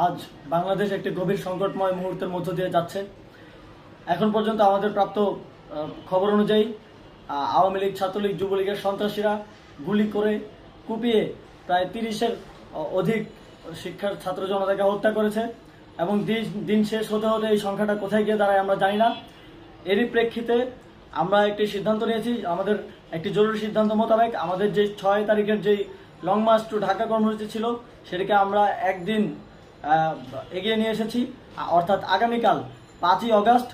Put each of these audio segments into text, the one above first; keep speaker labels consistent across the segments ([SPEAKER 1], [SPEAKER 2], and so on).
[SPEAKER 1] আজ বাংলাদেশ একটি গভীর সংকটময় মুহূর্তের মধ্য দিয়ে যাচ্ছে। এখন পর্যন্ত আমাদের প্রাপ্ত খবর অনুযায়ী আওয়ামী লীগ, ছাত্রলীগ, যুবলীগের সন্ত্রাসীরা গুলি করে কুপিয়ে প্রায় 30-এর অধিক শিক্ষার ছাত্র জনতাকে হত্যা করেছে এবং দিন শেষ হতে হতে এই সংখ্যাটা কোথায় গিয়ে দাঁড়ায় আমরা জানি না। এরই প্রেক্ষিতে আমরা একটি সিদ্ধান্ত নিয়েছি, আমাদের একটি জরুরি সিদ্ধান্ত মোতাবেক আমাদের যে 6 তারিখের যেই লং মার্চ টু ঢাকা কর্মসূচি ছিল সেটাকে আমরা একদিন এগিয়ে নিয়ে এসেছি। অর্থাৎ আগামীকাল 5ই অগস্ট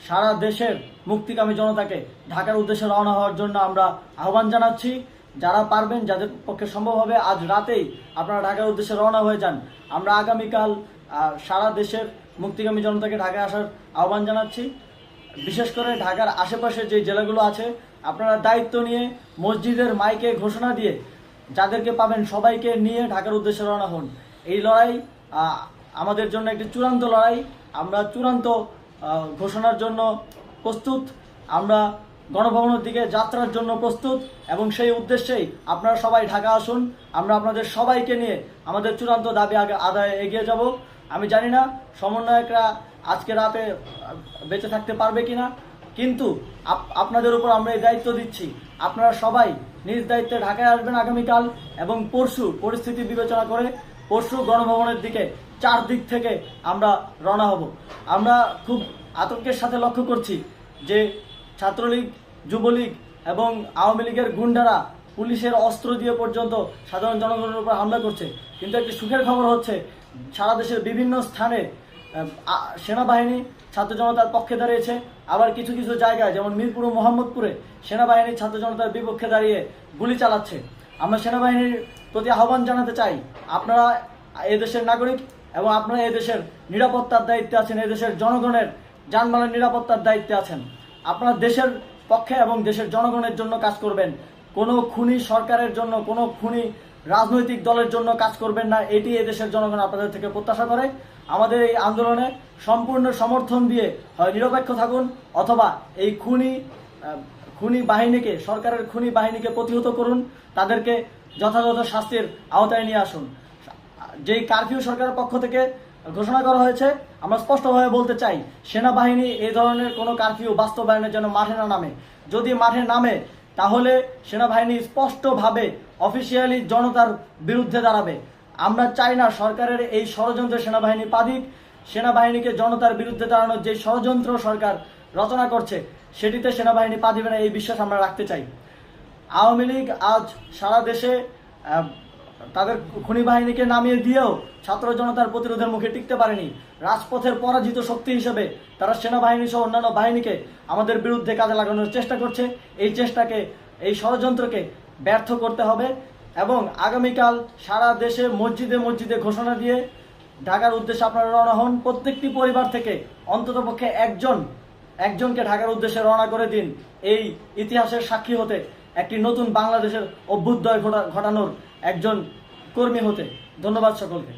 [SPEAKER 1] সারা দেশের মুক্তিকামী জনতাকে ঢাকার উদ্দেশ্যে রওনা হওয়ার জন্য আমরা আহ্বান জানাচ্ছি। যারা পারবেন, যাদের পক্ষে সম্ভব হবে, আজ রাতেই আপনারা ঢাকার উদ্দেশ্যে রওনা হয়ে যান। আমরা আগামীকাল সারা দেশের মুক্তিকামী জনতাকে ঢাকায় আসার আহ্বান জানাচ্ছি। বিশেষ করে ঢাকার আশেপাশে যে জেলাগুলো আছে আপনারা দায়িত্ব নিয়ে মসজিদের মাইকে ঘোষণা দিয়ে যাদেরকে পাবেন সবাইকে নিয়ে ঢাকার উদ্দেশ্যে রওনা হন। এই লড়াই আমাদের জন্য একটি চূড়ান্ত লড়াই। আমরা চূড়ান্ত ঘোষণার জন্য প্রস্তুত, আমরা গণভবনের দিকে যাত্রার জন্য প্রস্তুত এবং সেই উদ্দেশ্যেই আপনারা সবাই ঢাকা আসুন। আমরা আপনাদের সবাইকে নিয়ে আমাদের চূড়ান্ত দাবি আদায়ে এগিয়ে যাব। আমি জানি না সমন্বয়করা আজকে রাতে বেঁচে থাকতে পারবে কিনা, কিন্তু আপনাদের উপর আমরা এই দায়িত্ব দিচ্ছি। আপনারা সবাই নিজ দায়িত্বে ঢাকায় আসবেন আগামীকাল এবং পরশু পরিস্থিতি বিবেচনা করে পরশু গণভবনের দিকে 4 দিক থেকে আমরা রওনা হব। আমরা খুব আতঙ্কের সাথে লক্ষ্য করছি যে ছাত্রলীগ, যুবলীগ এবং আওয়ামী লীগের গুন্ডারা পুলিশের অস্ত্র দিয়ে পর্যন্ত সাধারণ জনগণের উপর হামলা করছে। কিন্তু একটি সুখের খবর হচ্ছে সারা দেশের বিভিন্ন স্থানে সেনাবাহিনী ছাত্র জনতার পক্ষে দাঁড়িয়েছে। আবার কিছু কিছু জায়গায় যেমন মিরপুর ও মোহাম্মদপুরে সেনাবাহিনী ছাত্র জনতার বিপক্ষে দাঁড়িয়ে গুলি চালাচ্ছে। আমরা সেনাবাহিনীর প্রতি আহ্বান জানাতে চাই, আপনারা এদেশের নাগরিক এবং আপনারা এদেশের নিরাপত্তার দায়িত্বে আছেন, এদেশের জনগণের যানবাহনের নিরাপত্তার দায়িত্বে আছেন। আপনারা দেশের পক্ষে এবং দেশের জনগণের জন্য কাজ করবেন। কোনো খুনি সরকারের জন্য, কোনো খুনি রাজনৈতিক দলের জন্য কাজ করবেন না। এটি এদেশের জনগণ আপনাদের থেকে প্রত্যাশা করে। আমাদের এই আন্দোলনে সম্পূর্ণ সমর্থন দিয়ে হয় নিরপেক্ষ থাকুন অথবা এই খুনি বাহিনীকে, সরকারের খুনি বাহিনীকে প্রতিহত করুন, তাদেরকে যথাযথ শাস্তির আওতায় নিয়ে আসুন। যেই কারফিউ সরকারের পক্ষ থেকে ঘোষণা করা হয়েছে, আমরা স্পষ্টভাবে বলতে চাই সেনাবাহিনী এই ধরনের কোনো কারফিউ বাস্তবায়নের জন্য মাঠে না নামে। যদি মাঠে নামে তাহলে সেনাবাহিনী স্পষ্টভাবে অফিসিয়ালি জনতার বিরুদ্ধে দাঁড়াবে। আমরা চাই না সরকারের এই ষড়যন্ত্র সেনাবাহিনী পা দিক। সেনাবাহিনীকে জনতার বিরুদ্ধে দাঁড়ানোর যে ষড়যন্ত্র সরকার রচনা করছে সেটিতে সেনাবাহিনী পা দিবে না, এই বিশ্বাস আমরা রাখতে চাই। আওয়ামী লীগ আজ সারা দেশে তাদের খুনি বাহিনীকে নামিয়ে দিয়েও ছাত্র জনতার প্রতিরোধের মুখে টিকতে পারেনি। রাজপথের পরাজিত শক্তি হিসেবে তারা সেনাবাহিনী সহ অন্যান্য বাহিনীকে আমাদের বিরুদ্ধে কাজে লাগানোর চেষ্টা করছে। এই চেষ্টাকে, এই ষড়যন্ত্রকে ব্যর্থ করতে হবে এবং আগামীকাল সারা দেশে মসজিদে মসজিদে ঘোষণা দিয়ে ঢাকার উদ্দেশ্যে আপনারা রওনা হন। প্রত্যেকটি পরিবার থেকে অন্ততপক্ষে একজনকে ঢাকার উদ্দেশ্যে রওনা করে দিন, এই ইতিহাসের সাক্ষী হতে, একটি নতুন বাংলাদেশের অভ্যুদয় ঘটানোর একজন কর্মী হতে। ধন্যবাদ সকলকে।